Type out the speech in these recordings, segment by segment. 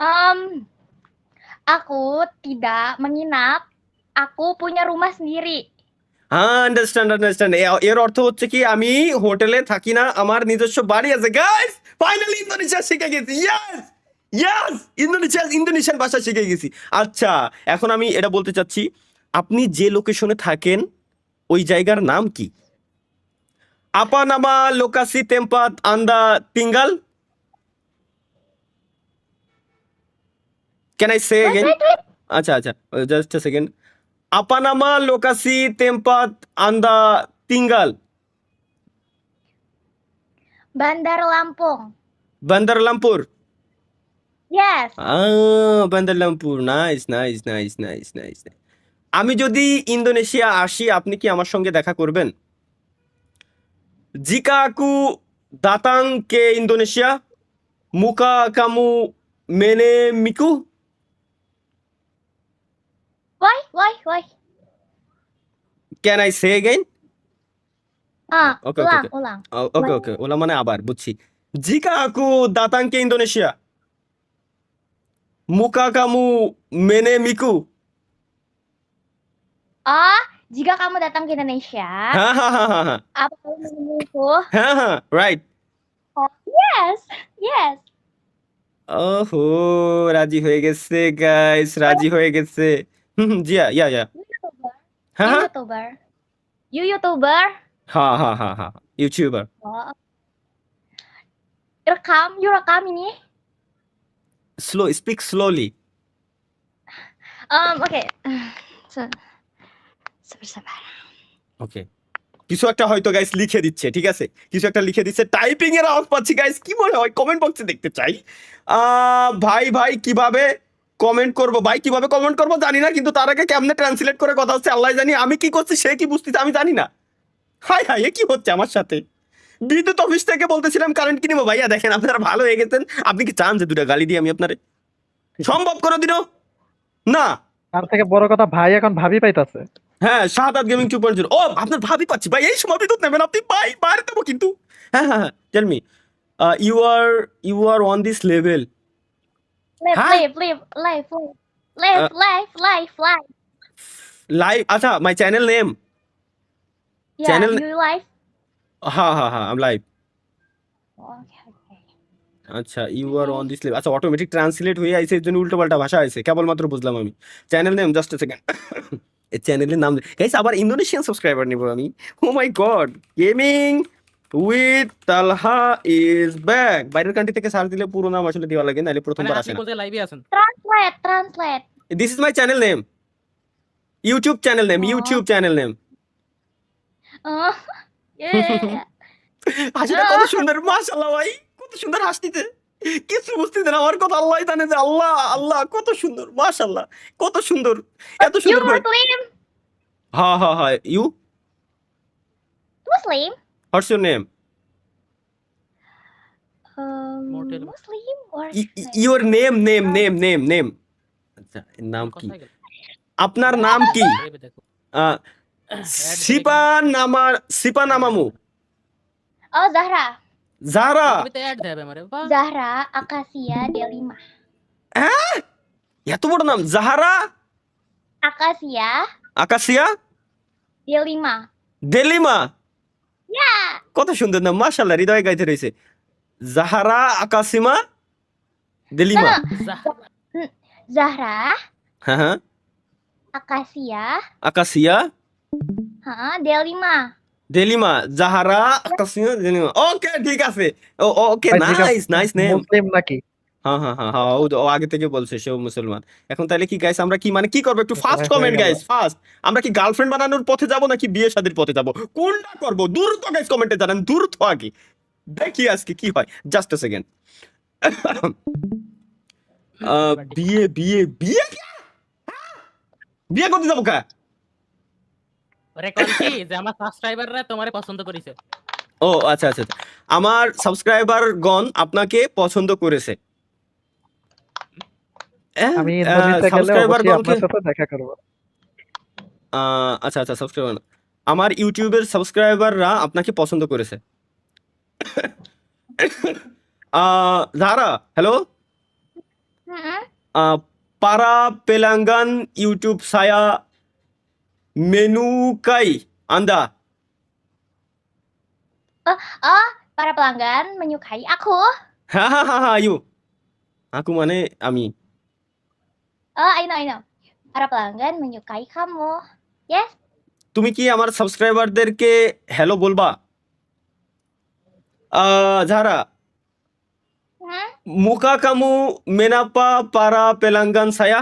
Um, aku tidak menginap. Aku punya rumah sendiri. হ্যাঁ, understand understand. এর অর্থ হচ্ছে কি আমি হোটেলে থাকি না, আমার নিজস্ব বাড়ি আছে। গাইস ফাইনালি ইন্দোনেশিয়া শিখে গেছি। ইয়েস ইয়েস, ইন্দোনেশিয়ান ভাষা শিখে গেছি। আচ্ছা, এখন আমি এটা বলতে চাচ্ছি, আপনি যে লোকেশনে থাকেন ওই জায়গার নাম কি? আপা নামা লোকাসি টেম্পাত আন্দা টিঙ্গাল। Can I say Wait, again? wait, wait. আচ্ছা আচ্ছা, জাস্ট আ সেকেন্ড। আপা নামা লোকাসি টেম্পাত আন্দা টিঙ্গাল। Bandar Lampung. বান্দার লামপুর। Yes. বান্দার Lumpur. Nice nice nice nice nice. আমি যদি ইন্দোনেশিয়া আসি আপনি কি আমার সঙ্গে দেখা করবেন? Zika aku datang ke Indonesia, muka kamu menemiku? Why? Can I say again? Okay okay Ulang, okay ulang. Okay okay, OLA মানে আবার বুঝছি। Zika aku datang ke Indonesia, muka kamu menemiku? Oh, jika kamu datang ke Indonesia, Hahaha. apa kamu menemuiku? Haha, right. Oh, yes. ওহো, রাজি হয়ে গেছে guys, রাজি হয়ে গেছে। জি ইয়া ইয়া। You YouTuber? হ্যাঁ You হ্যাঁ YouTuber? You YouTuber? হ্যাঁ হ্যাঁ হ্যাঁ হ্যাঁ, YouTuber. Oh, you rekam ini? Slow, speak slowly. Oke. Sabar. ওকে, কিছু একটা হয়তো গাইস লিখে দিচ্ছে, ঠিক আছে, কিছু একটা লিখে দিচ্ছে, টাইপিং এর আওয়াজ পাচ্ছি গাইস, কি মনে হয় কমেন্ট বক্সে দেখতে চাই। ভাই ভাই কিভাবে কমেন্ট করব, ভাই কিভাবে কমেন্ট করব জানি না, কিন্তু তার আগে কেমনে ট্রান্সলেট করে কথা হচ্ছে আল্লাহ জানি, আমি কি করছি সে কি বুঝতেছে আমি জানি না। হাই হাই, এ কি হচ্ছে আমার সাথে? বিদ্যুৎ অফিস থেকে বলতেছিলাম কারেন্ট কিনবো, ভাইয়া দেখেন আপনারা ভালো হয়ে গেছেন, আপনি কি চান যে দুটা গালি দিই আমি আপনারে? সম্ভব কোনোদিনও না। তার থেকে বড় কথা ভাই এখন ভাবি পাইতাছে। হ্যাঁ, শাহাদাত গেমিং 2.0। ও আপনার ভাবি পাচ্ছি ভাই, এই সময় বিদ্যুৎ নেবেন আপনি ভাই, বাইরে দেবো কিন্তু। হ্যাঁ হ্যাঁ হ্যাঁ, tell me, you are on this level. হ্যাঁ, Live. লাইভ, আচ্ছা my channel name, Yeah, channel, you live. হ্যাঁ হ্যাঁ হ্যাঁ, আম লাইভ। Okay. আচ্ছা, you are on this level, আচ্ছা অটোমেটিক ট্রান্সলেট হয়ে আইছে, এর জন্য উল্টো পাল্টা ভাষা আছে, কেবলমাত্র বুঝলাম আমি। Channel name, just a second. এই চ্যানেলের নাম গাইস, আবার ইন্দোনেশিয়ান সাবস্ক্রাইবার নিব আমি। Oh my god, gaming with Talha is back. বাইরের কান্ট্রি থেকে সার্চ দিলে পুরো নাম আসলে দেওয়া লাগে, নাহলে প্রথমবার আসে না। লাইভে আছেন। Translate. This is my channel name, YouTube channel name, Oh. YouTube channel name. Oh. Yeah. হাসিটা কত সুন্দর, মাশাআল্লাহ ভাই, কত সুন্দর হাসিতে, কিছু বুঝতেছেন আমার কথা, আল্লাহ জানে যে, আল্লাহ আল্লাহ কত সুন্দর, মাশাআল্লাহ কত সুন্দর, এত You সুন্দর ভাই। Muslim? হ্যাঁ হ্যাঁ হ্যাঁ, you Muslim? What's your name? Mortal. Muslim or your name name name name name. আচ্ছা, এর নাম কি? আপনার নাম কি? সিপা নামামু। Oh, Zahra. Zahra. Zahra Akasia D5. হ্যাঁ, এত বড় নাম, জাহারা Akasia আকাশিয়া D5. দেলিমা। Yeah. কত সুন্দর নাম, মাশাআল্লাহ, হৃদয় গাইতে রয়েছে। জাহারা আকাশিমা দেলিমা। Zahra হ্যাঁ হ্যাঁ, Akasia আকাশিয়া D5. দেলিমা, জাহারা আকাশিয়া দেলিমা। ওকে ঠিক আছে, ওকে, ভাই, জিজ্ঞাসা নাইস নাইস নেম। মুসলিম নাকি? হ্যাঁ হ্যাঁ হ্যাঁ হ্যাঁ, ও আগে থেকে বলছে সেও মুসলমান। এখন তাহলে কি গাইস, আমরা কি মানে কি করবো, একটু ফাস্ট হয়ে কমেন্ট গেল। Guys, fast. আমরা কি গার্লফ্রেন্ড বানানোর পথে যাব নাকি বিয়ে শাদীর পথে যাব, কোনটা করবো? দ্রুত গাইস কমেন্টে জানান, দ্রুত আগে দেখি আজকে কি হয়। জাস্ট আ সেকেন্ড। বিয়ে বিয়ে বিয়ে কি? বিয়ে করতে যাবো কা? ওরে কোন কি যে আমার সাবস্ক্রাইবাররা তোমারে পছন্দ করেছে। ও আচ্ছা আচ্ছা, আমার সাবস্ক্রাইবার গণ আপনাকে পছন্দ করেছে। আমি ইন্দোনেশিয়া গেলে সাবস্ক্রাইবার অবশ্যই গণকে, আপনার সাথে দেখা করব। আচ্ছা আচ্ছা, সাবস্ক্রাইবার, আমার ইউটিউবের সাবস্ক্রাইবাররা আপনাকে পছন্দ করেছে। জারা, hello, Mm-mm. Para pelanggan YouTube saya menyukai Anda. Oh, para pelanggan menyukai aku. Hahaha, yuk. Aku মানে আমি। Oh, I know. Para pelanggan menyukai kamu. Yes? তুমি কি আমার সাবস্ক্রাইবারদেরকে হ্যালো বলবা? যারা Hmm? muka kamu menapa para pelanggan saya?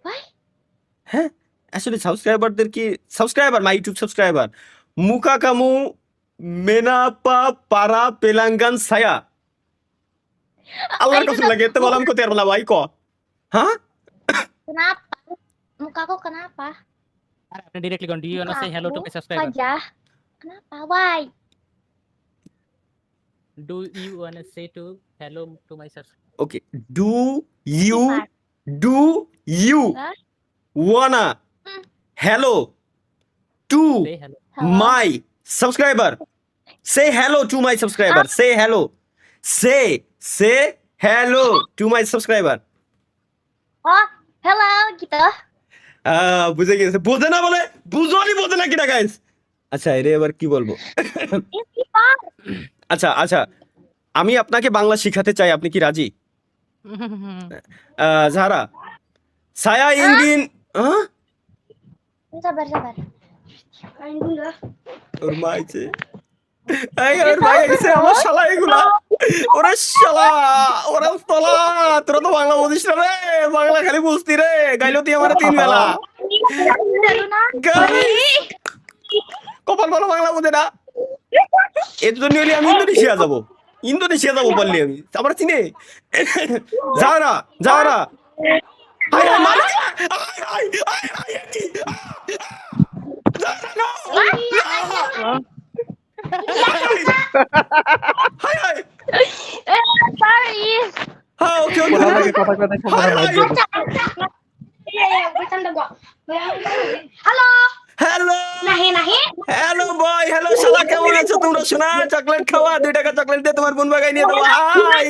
Why? হ্যাঁ আসলে সাবস্ক্রাইবারদের কি subscriber my YouTube subscriber muka kamu menapa para pelanggan saya? আল্লাহর কসম লাগে এতে বললাম কত আর বলা ভাই ক হ্যাঁ Kenapa? Mukaku kenapa? আরে আপনি ডিরেক্টলি কোন do you want to say hello to my subscriber Wajah. Kenapa? Why? Do you want to say to hello to my subscriber okay you Sifat. do you Hah? wanna Hmm. hello to say hello Hello? my subscriber? Say hello to my subscriber. Say hello. Say hello to my subscriber. Oh, hello gitu. বুঝে গেছে বোঝে না বলে বুঝলি বোঝে না কিনা guys আচ্ছা এরে এবার কি বলবো Ini sifat. আচ্ছা আমি আপনাকে বাংলা শিখাতে চাই আপনি কি রাজি জাহারা saya ingin Sabar. ওর মা আছে ওর ভাই আছে আমার শালা এগুলা ওরে শালা ওরে তলা তোরা তো বাংলা বুঝিস না রে বাংলা খালি বুঝতি রে গাইলো তুই আমার 3 বেলা কপাল ভালো বাংলা বোঝে না এর জন্য হলে আমি ইন্দোনেশিয়া যাবো বললি আমি আমার চিনে যারা হাই মালিক Sorry. হ্যাঁ ওকে ওরা লাগে কথা কথা hi Bercanda gua. Halo. Hello boy hello শালা কেমন আছো তোমরা শোনা চকলেট খাওয়া 2 টাকা চকলেট দিয়ে তোমার বোন বাগাই নিয়ে দেবো high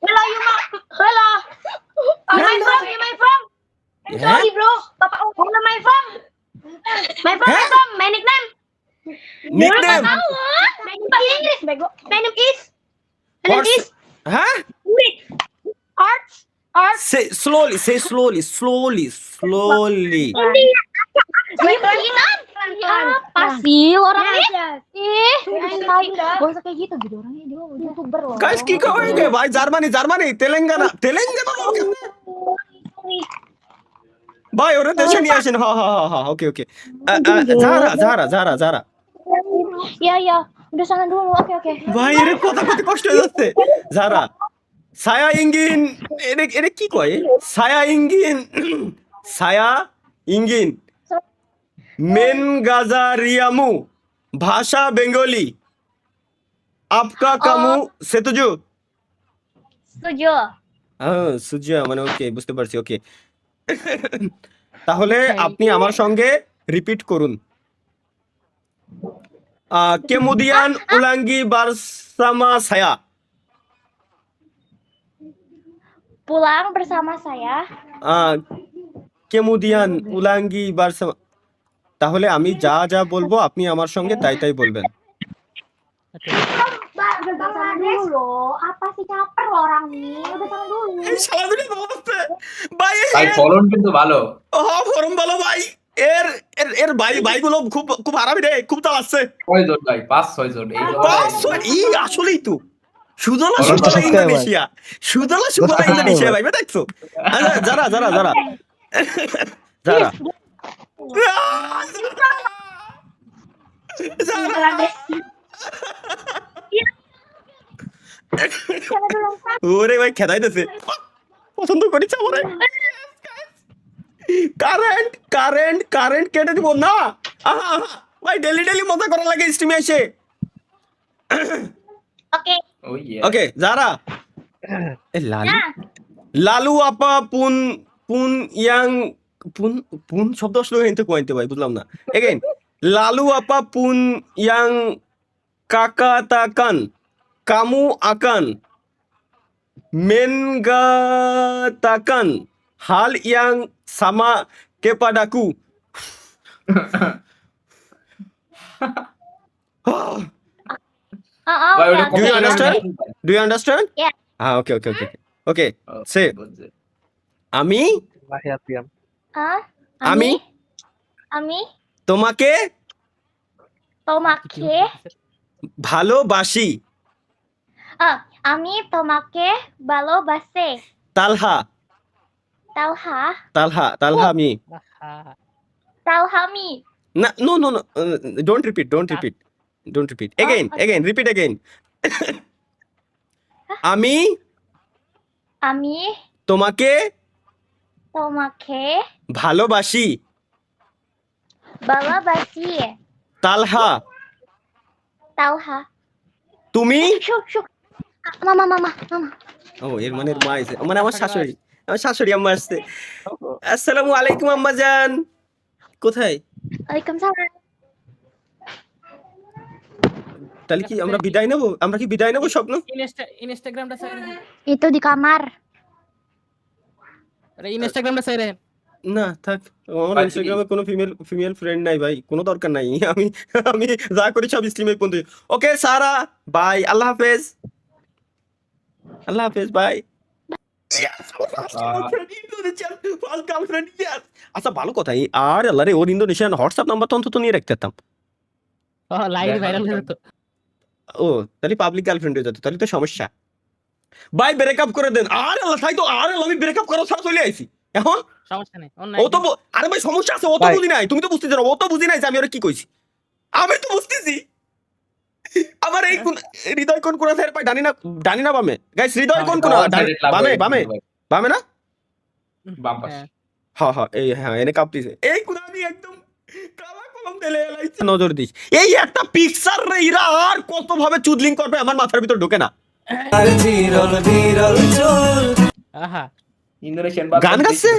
Hello, Yuma. Hello. My from. Sorry, bro. Papa, hello, my from. My nickname. Nickname Pakai Inggris, bego. My name is. হ্যাঁ Arts. say slowly Apa sih orangnya? Gak usah kayak gitu orangnya dia YouTuber loh. Guys কি কয় গে ভাই Germany Telangana ভাই ওরে দেশে নিয়ে আসেন হ্যাঁ ওকে যারা Ya, udah sana dulu. Oke. ভাই এর কথা কত কষ্ট হয়ে যাচ্ছে যারা ছায়া ইঙ্গিন এর কি কয় ছায়া ইঙ্গিন মেন গাজারিয়ামু ভাষা বেঙ্গলি আপকা কামু সেতুজু Setuju. সুজিয়া মানে ওকে বুঝতে পারছি ওকে তাহলে আপনি আমার সঙ্গে রিপিট করুন kemudian ulangi bersama saya Pulang bersama saya. kemudian ulangi bersama তাহলে আমি যা বলবো আপনি আমার সঙ্গে তাই বলবেন Udah sana dulu. Apa sih caper lo orang ini? Udah sana dulu. এই শালাগুলি বলতে ভাই ভাই ফলন কিন্তু ভালো ফরম ভালো ভাই এর ভাইগুলো খুব আরামি রে খুব চালাচ্ছে 6 জন ভাই 5-6 জন এই আসলেই তো সুদলা subscriber. ইন্দোনেশিয়া ভাই দেখছো যারা ওরে ভাই খেদাইতেছে পছন্দ করিস আমারে কারেন্ট কেটে দিব না ভাই ডেলি মজা করা লাগে স্ট্রিমে এসে Oke. ও ইয়ে ওকে যারা লালু আপা পুন শব্দ আসলে হিন্তে কোয়াইতে ভাই বুঝলাম না এগেইন লালু আপা পুন yang kakatakan kamu akan Mengatakan hal yang sama kepadaku. ভাই ওটা Do you কত understand? ভাই? Do you understand? Yeah. Okay, okay, okay. Okay, say, বুঝছি। আমি লাহিয়াতিয়াম। আমি আমি তোমাকে তোমাকে ভালোবাসি। আমি তোমাকে ভালোবাসি। তালহা, তালহা তালহা আমি। তালহামি না, no, no, no. Don't repeat. Again, okay. repeat again. আমি আমি তোমাকে তোমাকে ভালোবাসি। ভালোবাসি। তালহা, তালহা তুমি। শুক মামা মামা মামা ও এর মানে মা আছে, মানে আমার শাশুড়ি আম্মা আসছে। আসসালামু আলাইকুম আম্মা জান। কোথায়? ওয়ালাইকুম সালাম। তাহলে কি আমরা বিদায় নেবো? আমরা কি বিদায় নেবো স্বপ্ন? ইনস্টাগ্রামটা সাইরে দেন। Itu di kamar. আরে ইনস্টাগ্রামটা সাইরে দেন। না থাক, আমার ভাই, ইনস্টাগ্রামে কোনো ফিমেল ফ্রেন্ড নাই ভাই, কোনো দরকার নাই। আমি যা করি সব স্ট্রিমে বন্ধু। ওকে সারা, বাই, আল্লাহ হাফেজ। বাই। আচ্ছা ভালো কথা, আর আল্লাহ রে, ওর ইন্দোনেশিয়ান হোয়াটসঅ্যাপ নাম্বার তো অন্তত নিয়ে রাখতে পারতাম। ও লাইভ ভাইরাল হয়ে যেত। ও তাহলে পাবলিক গার্লফ্রেন্ড হয়ে যেত, তাহলে তো সমস্যা। ভাই ব্রেকআপ করে দেন। আর আল্লাহ তাই তো, আর আল্লাহ আমি ব্রেকআপ করা ছাড়া চলে আইছি এখন। সমস্যা নেই। ও তো আরে ভাই সমস্যা আছে, ও তো ভাই। বুঝি নাই, তুমি তো বুঝতে চাও, ও তো বুঝি নাই যে আমি ওরা কি কইছি। আমি তো বুঝতেছি। আমার এই হৃদয় কোন কোনা থেকে পাই, ডানি না বামে? গাইস হৃদয় কোন কোনা? বামে না? বাম পাশে। হ্যাঁ। হ্যাঁ এই হ্যাঁ এনে কাঁপতিছে এই কোনা, আমি একদম কালা কলম ঢেলে এলাইছি। নজর দিস, এই একটা পিকচার রে ইরা আর কত ভাবে চুদলিং করবে আমার মাথার ভিতর ঢোকে না। আহা ইন্দোনেশিয়ান গান গাচ্ছে।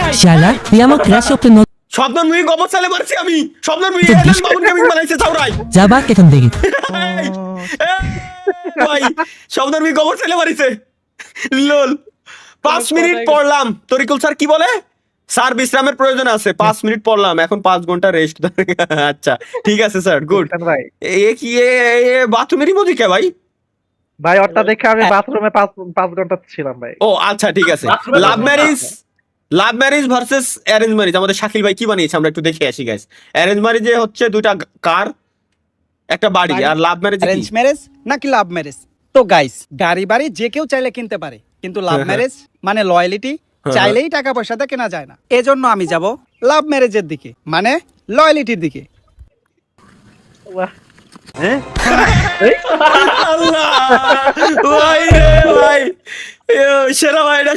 এই শালা তুই আমার ক্রাশ ওকে স্বপ্ন মুই গবর চালে মারছি আমি। স্বপ্ন মুই এলেন বাবুন গেমিং বানাইছে চাউরাই। যাবা কেতন দেখি ভাই স্বপ্ন মুই গবর চালে মারিছে। লোল 5 মিনিট পড়লাম, তরিকুল স্যার কি বলে? স্যার বিশ্রামের প্রয়োজন আছে, 5 মিনিট পড়লাম, এখন 5 ঘন্টা রেস্ট। আচ্ছা ঠিক আছে স্যার, গুড। ভাই এ কি বাথরুমের ইমোজি কে ভাই? ভাই ওটা দেখে আমি বাথরুমে 5 ঘন্টা ছিলাম ভাই। ও আচ্ছা ঠিক আছে। Love marriage versus arrange marriage, আমাদের শাকিল ভাই কি বানিয়েছে আমরা একটু দেখে আসি গাইস। অ্যারেঞ্জ ম্যারেজে হচ্ছে দুইটা কার, একটা বাড়ি, আর লাভ ম্যারেজ অ্যারেঞ্জ ম্যারেজ নাকি লাভ ম্যারেজ? তো গাইস, গাড়ি বাড়ি যে কেউ চাইলে কিনতে পারে, কিন্তু লাভ ম্যারেজ মানে লয়ালিটি চাইলেই টাকা পয়সাতে কেনা যায় না। এজন্য আমি যাব লাভ ম্যারেজের দিকে, মানে লয়ালিটির দিকে। বাহ। আল্লাহ ভাই রে ভাই, সেরা ভাই, এটা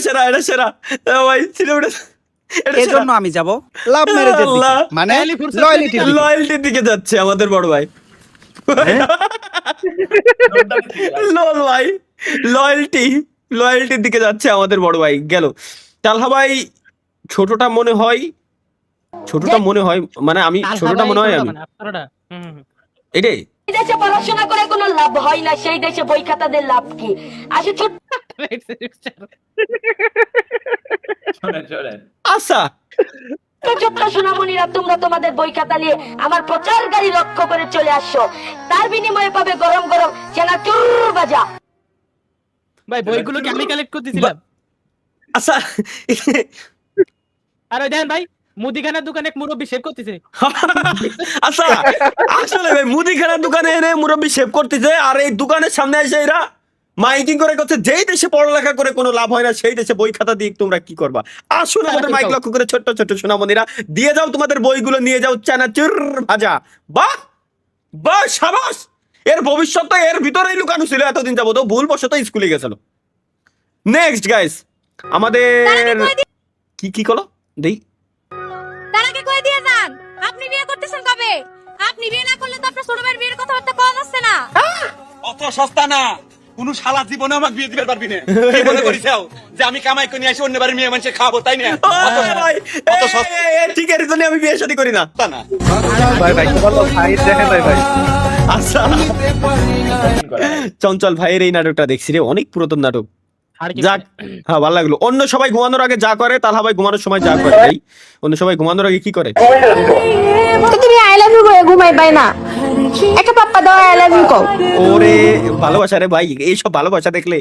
সেরা ভাই ছিল। এজন্য আমি যাব লাভ ম্যারেজের দিকে, আল্লাহ। মানে লয়ালিটির দিকে। লয়্যালটির দিকে যাচ্ছে আমাদের বড় ভাই। লোল ভাই, লয়্যালটির দিকে যাচ্ছে আমাদের বড় ভাই। গেল তালহা ভাই, ছোটটা মনে হয় মানে আমি ছোটটা মনে হয় আমি এটাই। দেশে পড়াশোনা করে কোনো লাভ হয় না, সেই দেশে বই খাতাদের লাভ কি? আসে ছোট আচ্ছা ছোট্ট সোনামণিরা, তোমরা তোমাদের বই খাতা নিয়ে আমার প্রচার গাড়ি লক্ষ্য করে চলে আসছো, তার বিনিময়ে পাবে গরম গরম চেনাচুর ভাজা। ভাই বইগুলো কি আমি কালেক্ট করতেছিলাম? আচ্ছা আর ওই দেখেন ভাই মুদিখানার দোকানে এক মুরব্বি শেভ করতেছে। আচ্ছা আসলে ভাই মুদিখানার দোকানে এনে মুরব্বি শেভ করতেছে, আর এই দোকানের সামনে এসে এরা মাইকিং করে করছে যেই দেশে পড়ালেখা করে কোনো লাভ হয় না সেই দেশে বই খাতা দিয়ে তোমরা কি করবা। আসুন আমাদের মাইক লক্ষ্য করে ছোট্ট ছোট্ট সোনামণিরা দিয়ে যাও তোমাদের বইগুলো, নিয়ে যাও চানাচুর ভাজা। বাহ সাবাস, এর ভবিষ্যৎ তো এর ভিতরেই লুকানো ছিল এতদিন যাবত, ভুলবশত স্কুলে গেছিল। নেক্সট গাইস, আমাদের কি কলো দেই তারাকে কই দিয়ে যান, আপনি বিয়ে করতেছেন কবে? আপনি বিয়ে না করলে তো আপনার ছোট ভাইয়ের বিয়ের কথাবার্তা কওয়া যাচ্ছে না। অত সস্তা না, কোন শালা জীবনে আমাকে বিয়ে দিতে পারবি না। কি মনে করিছাও যে আমি কামাই করে নিয়ে আসি অন্য বাড়ির মেয়ে মানুষে খাবো, তাই না? অত সস্তা ঠিক আছে, আমি বিয়ে শাদী করি না। না। ভাই ভাই কি বলবো ভাই, দেখেন ভাই আচ্ছা চঞ্চল ভাইয়ের এই নাটকটা দেখছি রে, অনেক পুরাতন নাটক। আর কি যাক, হ্যাঁ ভালো লাগলো। অন্য সবাই ঘুমানোর আগে যা করে তালহা ভাই ঘুমানোর সময় যা করে ভাই, অন্য সবাই ঘুমানোর আগে কি করে? তো তুমি আই লাভ ইউ করে ঘুমাই পাই না, একটা পাপ্পা দাও আই লাভ ইউ কও। ওরে ভালোবাসা রে ভাই, এইসব ভালোবাসা দেখলে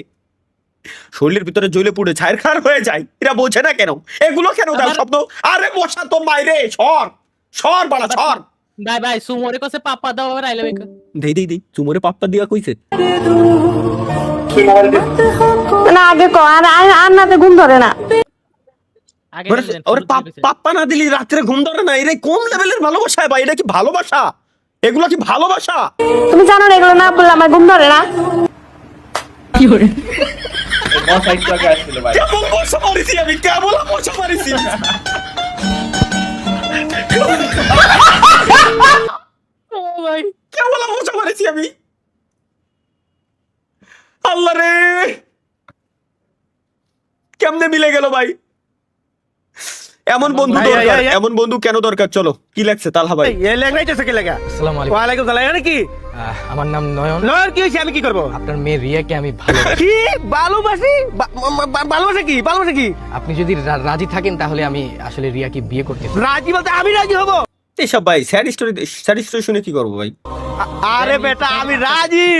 শরীরের ভিতরে জ্বলে পুড়ে ছাইরখার হয়ে যায়। এরা বোঝে না কেন, এগুলো কেন দাও শব্দ? আরে বসা তোর মাইরে, সর সর বাড়া সর। ভাই ভাই সুমরে কাছে পাপ্পা দাও আর আইলে দেই চুমরে পাপ্পা দিয়া কইছে না আগে কও, আর নাতে ঘুম ধরে না। আগে ওরে পাপ্পা না দিলি রাত্রে ঘুম ধরে না, এরা কোন লেভেলের ভালোবাসা ভাই? এটা কি ভালোবাসা? এগুলো কি ভালোবাসা? তুমি জানো না এগুলো না বললে আমার ঘুম ধরে না। বস একটু আগে আসছিল ভাই। কেমন বসা মারিছি আমি, কেমন বসা মারিছি? ও ভাই কেমন বসা মারিছি আমি? আল্লাহ রে, কেমনে মিলে গেল ভাই? এমন বন্ধু দরকার, এমন বন্ধু কেন দরকার? চলো কি লাগছে তালহা ভাই? আসসালামু আলাইকুম। ওয়ালাইকুম সালাম। এটা কি? আমার নাম নয়ন। নয়ন কি হইছে? আমি কি করব? আপনার মেয়ে রিয়াকে আমি ভালো কি ভালোবাসি? ভালোবাসা কি? ভালোবাসা কি? আপনি যদি রাজি থাকেন তাহলে আমি আসলে রিয়াকে বিয়ে করতে চাই। রাজি বলতে আমি রাজি হব? এইসব ভাই স্যাড স্টোরি শুনে কি করবো ভাই? আরে বেটা আমি রাজি।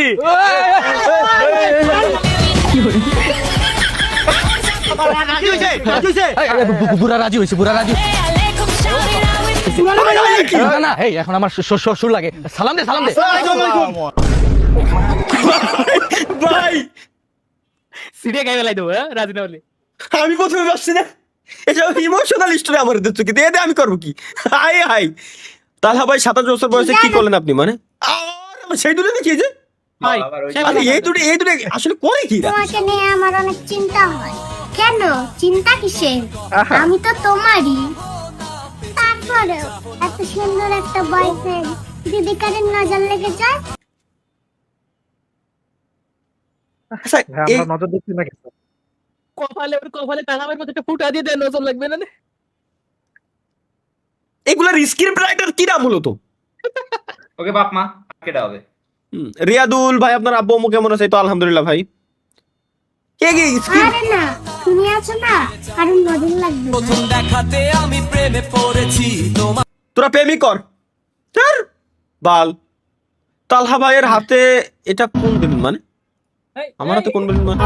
রাজি হইছে? রাজি হইছে? বুড়া রাজি হয়েছে, বুড়া রাজি। না না, এই এখন আমার শ্বশুর লাগে। সালাম দে, সালাম দে। আসসালামু আলাইকুম। ভাই সিরিয়া গায়ে বেলাই দেবো রাজি না হলে। আমি প্রথমে ভাবছি না এসব ইমোশনাল স্টোরি আমার দিচ্ছ কি দিয়ে আমি করবো কি? হাই হাই তালহা ভাই 27 বছর বয়সে কি করলেন আপনি? মানে আর সেই দূরে দেখিয়েছে ভাই আরে এই দুটো আসলে করে কি? তোমাকে নিয়ে আমার অনেক চিন্তা হয়। কেন চিন্তা কিসের? আমি তো তোমারই। তারপরেও এত সুন্দর একটা বয়ফ্রেন্ড যদি কারের নজর লেগে যায়। আচ্ছা, আমরা নজর দিচ্ছি না কিছু। কপালে টাকার মধ্যে একটা ফুটা দিয়ে দেয়, নজর লাগবে না রে? এগুলার স্ক্রিপ্ট রাইটার কি নাম মূলত? ওকে বাপ মা কেটা হবে। রিয়াদুল ভাই আপনার আব্বু আম্মু কেমন আছে? তো আলহামদুলিল্লাহ ভাই। কে কি স্ক্রিপ্ট? আরে না তুমি আছো না, কারণ নজর লাগবে না। তোরা প্রেমিক কর তোর বাল। তালহা ভাইয়ের হাতে এটা কোন বেলুন? মানে আমার হাতে কোন বেলুন? মানে